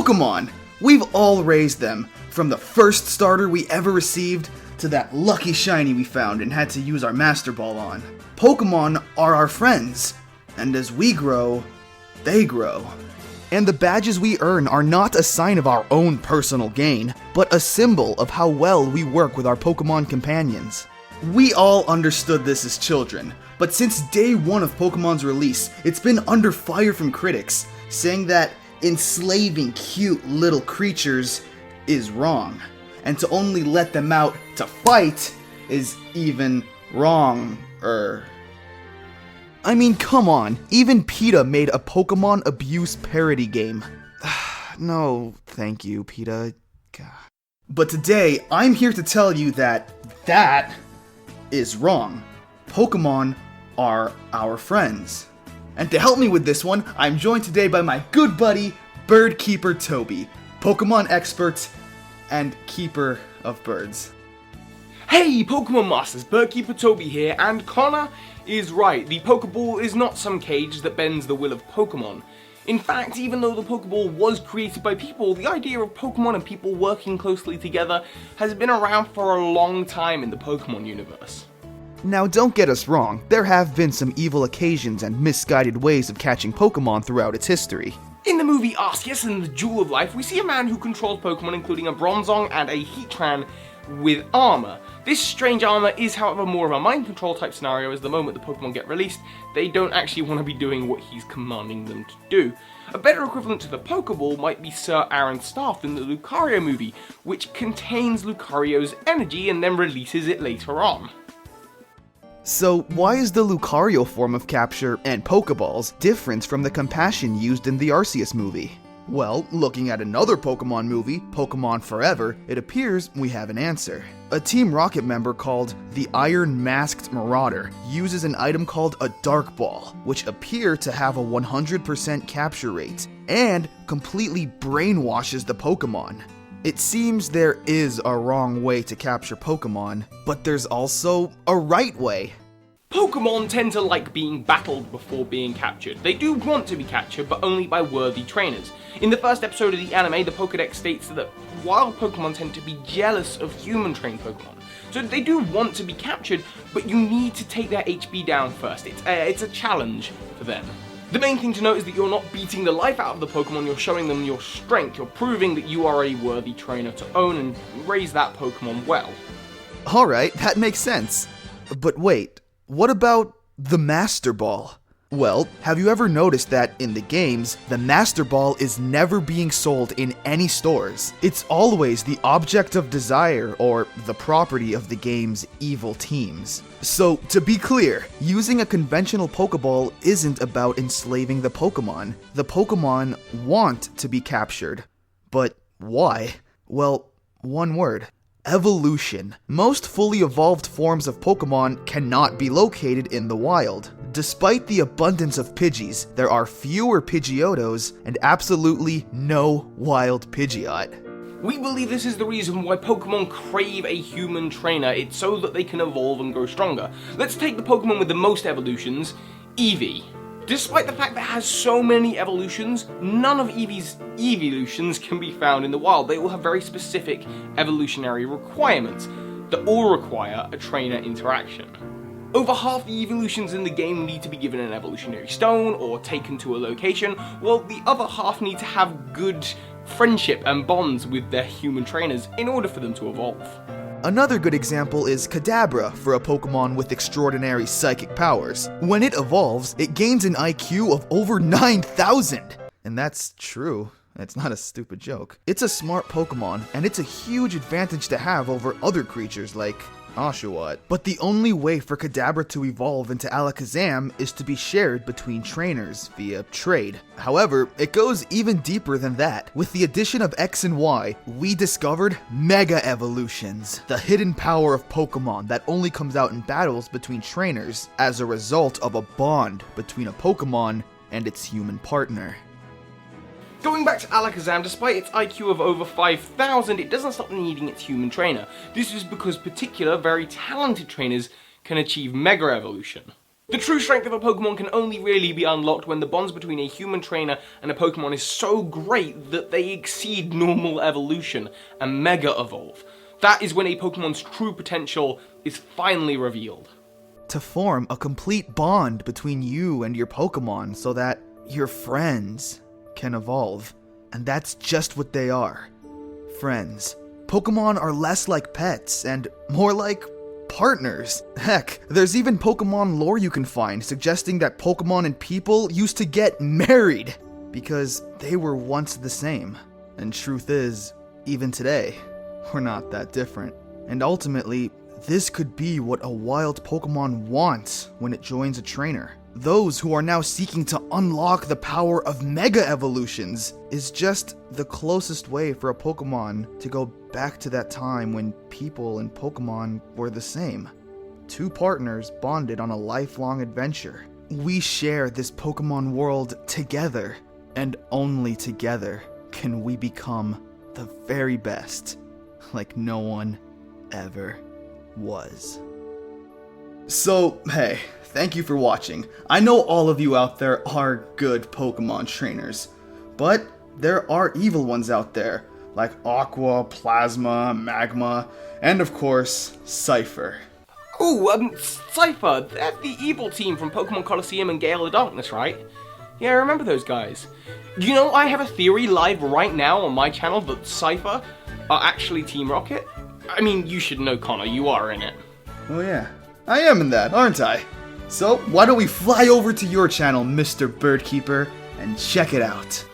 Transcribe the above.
Pokemon! We've all raised them, from the first starter we ever received to that lucky shiny we found and had to use our Master Ball on. Pokemon are our friends, and as we grow, they grow. And the badges we earn are not a sign of our own personal gain, but a symbol of how well we work with our Pokemon companions. We all understood this as children, but since day one of Pokemon's release, it's been under fire from critics, saying that enslaving cute little creatures is wrong, and to only let them out to fight is even wronger. I mean, come on, even PETA made a Pokemon abuse parody game. No, thank you, PETA. God. But today, I'm here to tell you that is wrong. Pokemon are our friends. And to help me with this one, I'm joined today by my good buddy, Bird Keeper Toby, Pokemon expert and keeper of birds. Hey Pokemon Masters, Bird Keeper Toby here, and Connor is right. The Pokeball is not some cage that bends the will of Pokemon. In fact, even though the Pokeball was created by people, the idea of Pokemon and people working closely together has been around for a long time in the Pokemon universe. Now don't get us wrong, there have been some evil occasions and misguided ways of catching Pokemon throughout its history. In the movie Arceus and the Jewel of Life, we see a man who controls Pokemon, including a Bronzong and a Heatran with armor. This strange armor is, however, more of a mind control type scenario, as the moment the Pokemon get released, they don't actually want to be doing what he's commanding them to do. A better equivalent to the Pokeball might be Sir Aaron's staff in the Lucario movie, which contains Lucario's energy and then releases it later on. So why is the Lucario form of capture and Pokeballs different from the Compassion used in the Arceus movie? Well, looking at another Pokemon movie, Pokemon Forever, it appears we have an answer. A Team Rocket member called the Iron Masked Marauder uses an item called a Dark Ball, which appear to have a 100% capture rate, and completely brainwashes the Pokemon. It seems there is a wrong way to capture Pokemon, but there's also a right way. Pokemon tend to like being battled before being captured. They do want to be captured, but only by worthy trainers. In the first episode of the anime, the Pokédex states that wild Pokemon tend to be jealous of human-trained Pokemon. So they do want to be captured, but you need to take their HP down first. It's a challenge for them. The main thing to note is that you're not beating the life out of the Pokemon, you're showing them your strength. You're proving that you are a worthy trainer to own and raise that Pokemon well. Alright, that makes sense. But wait, what about the Master Ball? Well, have you ever noticed that in the games, the Master Ball is never being sold in any stores? It's always the object of desire or the property of the game's evil teams. So, to be clear, using a conventional Pokeball isn't about enslaving the Pokemon. The Pokemon want to be captured. But why? Well, one word. Evolution. Most fully evolved forms of Pokemon cannot be located in the wild. Despite the abundance of Pidgeys, there are fewer Pidgeotos and absolutely no wild Pidgeot. We believe this is the reason why Pokemon crave a human trainer. It's so that they can evolve and grow stronger. Let's take the Pokemon with the most evolutions, Eevee. Despite the fact that it has so many evolutions, none of Eevee's evolutions can be found in the wild. They all have very specific evolutionary requirements that all require a trainer interaction. Over half the evolutions in the game need to be given an evolutionary stone or taken to a location, while the other half need to have good friendship and bonds with their human trainers in order for them to evolve. Another good example is Kadabra for a Pokemon with extraordinary psychic powers. When it evolves, it gains an IQ of over 9,000! And that's true. It's not a stupid joke. It's a smart Pokemon, and it's a huge advantage to have over other creatures like Oshawott. But the only way for Kadabra to evolve into Alakazam is to be shared between trainers via trade. However, it goes even deeper than that. With the addition of X and Y, we discovered Mega Evolutions, the hidden power of Pokemon that only comes out in battles between trainers as a result of a bond between a Pokemon and its human partner. Going back to Alakazam, despite its IQ of over 5,000, it doesn't stop needing its human trainer. This is because particular, very talented trainers can achieve Mega Evolution. The true strength of a Pokemon can only really be unlocked when the bonds between a human trainer and a Pokemon is so great that they exceed normal evolution and mega evolve. That is when a Pokemon's true potential is finally revealed. To form a complete bond between you and your Pokemon so that your friends can evolve. And that's just what they are. Friends. Pokemon are less like pets and more like partners. Heck, there's even Pokemon lore you can find suggesting that Pokemon and people used to get married because they were once the same. And truth is, even today, we're not that different. And ultimately, this could be what a wild Pokemon wants when it joins a trainer. Those who are now seeking to unlock the power of Mega Evolutions is just the closest way for a Pokemon to go back to that time when people and Pokemon were the same. Two partners bonded on a lifelong adventure. We share this Pokemon world together, and only together can we become the very best, like no one ever was. So, hey, thank you for watching. I know all of you out there are good Pokemon trainers, but there are evil ones out there, like Aqua, Plasma, Magma, and of course, Cypher. Oh, Cypher, that's the evil team from Pokemon Colosseum and Gale of Darkness, right? Yeah, I remember those guys. You know, I have a theory live right now on my channel that Cypher are actually Team Rocket. I mean, you should know, Connor, you are in it. Oh yeah, I am in that, aren't I? So, why don't we fly over to your channel, Mr. Birdkeeper, and check it out.